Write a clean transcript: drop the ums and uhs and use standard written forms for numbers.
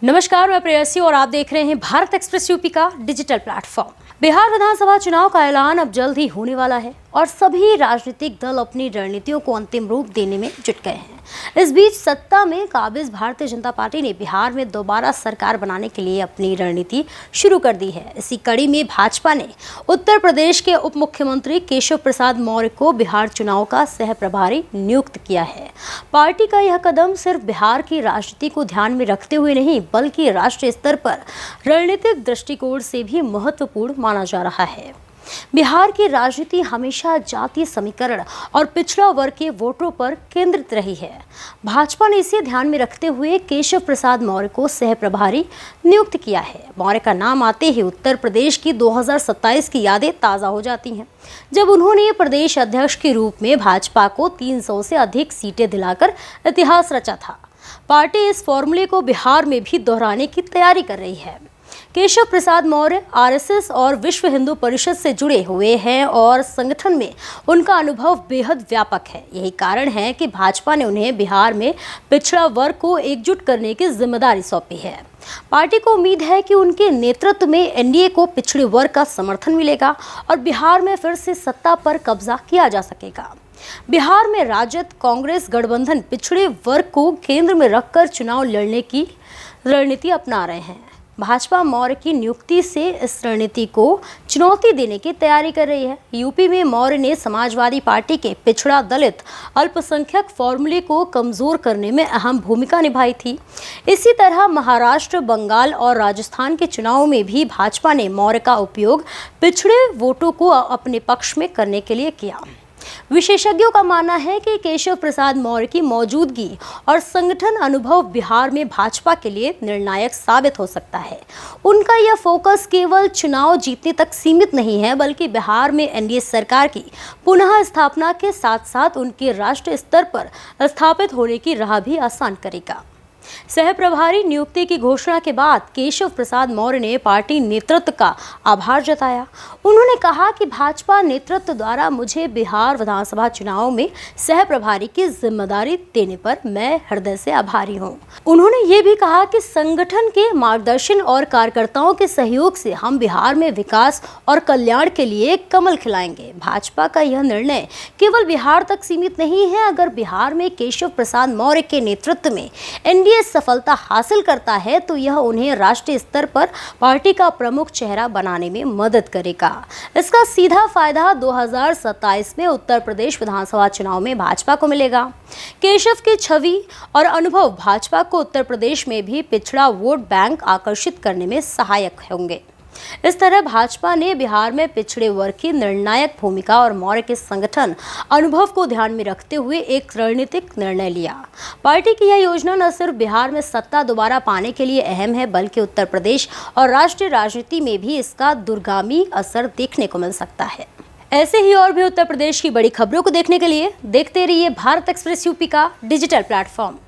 नमस्कार, मैं प्रेयसी और आप देख रहे हैं भारत एक्सप्रेस यूपी का डिजिटल प्लेटफॉर्म। बिहार विधानसभा चुनाव का ऐलान अब जल्द ही होने वाला है और सभी राजनीतिक दल अपनी रणनीतियों को अंतिम रूप देने में जुट गए हैं। इस बीच सत्ता में काबिज भारतीय जनता पार्टी ने बिहार में दोबारा सरकार बनाने के लिए अपनी रणनीति शुरू कर दी है। इसी कड़ी में भाजपा ने उत्तर प्रदेश के उप मुख्यमंत्री केशव प्रसाद मौर्य को बिहार चुनाव का सह प्रभारी नियुक्त किया है। पार्टी का यह कदम सिर्फ बिहार की राजनीति को ध्यान में रखते हुए नहीं बल्कि राष्ट्रीय स्तर पर रणनीतिक दृष्टिकोण से भी महत्वपूर्ण माना जा रहा है। बिहार की राजनीति हमेशा जातीय समीकरण और पिछड़ा वर्ग के वोटरों पर केंद्रित रही है। भाजपा ने इसे ध्यान में रखते हुए केशव प्रसाद मौर्य को सह प्रभारी नियुक्त किया है। मौर्य का नाम आते ही उत्तर प्रदेश की 2027 की यादें ताज़ा हो जाती हैं, जब उन्होंने प्रदेश अध्यक्ष के रूप में भाजपा को 300 से अधिक सीटें दिलाकर इतिहास रचा था। पार्टी इस फॉर्मूले को बिहार में भी दोहराने की तैयारी कर रही है। केशव प्रसाद मौर्य आरएसएस और विश्व हिंदू परिषद से जुड़े हुए हैं और संगठन में उनका अनुभव बेहद व्यापक है। यही कारण है कि भाजपा ने उन्हें बिहार में पिछड़ा वर्ग को एकजुट करने की जिम्मेदारी सौंपी है। पार्टी को उम्मीद है कि उनके नेतृत्व में एनडीए को पिछड़े वर्ग का समर्थन मिलेगा और बिहार में फिर से सत्ता पर कब्जा किया जा सकेगा। बिहार में राजद कांग्रेस गठबंधन पिछड़े वर्ग को केंद्र में रखकर चुनाव लड़ने की रणनीति अपना रहे हैं। भाजपा मौर्य की नियुक्ति से इस रणनीति को चुनौती देने की तैयारी कर रही है। यूपी में मौर्य ने समाजवादी पार्टी के पिछड़ा दलित अल्पसंख्यक फॉर्मूले को कमजोर करने में अहम भूमिका निभाई थी। इसी तरह महाराष्ट्र, बंगाल और राजस्थान के चुनावों में भी भाजपा ने मौर्य का उपयोग पिछड़े वोटों को अपने पक्ष में करने के लिए किया। विशेषज्ञों का मानना है कि केशव प्रसाद मौर्य की मौजूदगी और संगठन अनुभव बिहार में भाजपा के लिए निर्णायक साबित हो सकता है। उनका यह फोकस केवल चुनाव जीतने तक सीमित नहीं है बल्कि बिहार में एनडीए सरकार की पुनः स्थापना के साथ साथ उनके राष्ट्रीय स्तर पर स्थापित होने की राह भी आसान करेगा। सह प्रभारी नियुक्ति की घोषणा के बाद केशव प्रसाद मौर्य ने पार्टी नेतृत्व का आभार जताया। उन्होंने कहा कि भाजपा नेतृत्व द्वारा मुझे बिहार विधानसभा चुनाव में सह प्रभारी की जिम्मेदारी देने पर मैं हृदय से आभारी हूं। उन्होंने ये भी कहा कि संगठन के मार्गदर्शन और कार्यकर्ताओं के सहयोग से हम बिहार में विकास और कल्याण के लिए कमल खिलाएंगे। भाजपा का यह निर्णय केवल बिहार तक सीमित नहीं है। अगर बिहार में केशव प्रसाद मौर्य के नेतृत्व में एनडीए सफलता हासिल करता है तो यह उन्हें राष्ट्रीय स्तर पर पार्टी का प्रमुख चेहरा बनाने में मदद करेगा। इसका सीधा फायदा 2027 में उत्तर प्रदेश विधानसभा चुनाव में भाजपा को मिलेगा। केशव की छवि और अनुभव भाजपा को उत्तर प्रदेश में भी पिछड़ा वोट बैंक आकर्षित करने में सहायक होंगे। इस तरह भाजपा ने बिहार में पिछड़े वर्ग की निर्णायक भूमिका और मौर्य के संगठन अनुभव को ध्यान में रखते हुए एक रणनीतिक निर्णय लिया। पार्टी की यह योजना न सिर्फ बिहार में सत्ता दोबारा पाने के लिए अहम है बल्कि उत्तर प्रदेश और राष्ट्रीय राजनीति में भी इसका दूरगामी असर देखने को मिल सकता है। ऐसे ही और भी उत्तर प्रदेश की बड़ी खबरों को देखने के लिए देखते रहिए भारत एक्सप्रेस यूपी का डिजिटल प्लेटफॉर्म।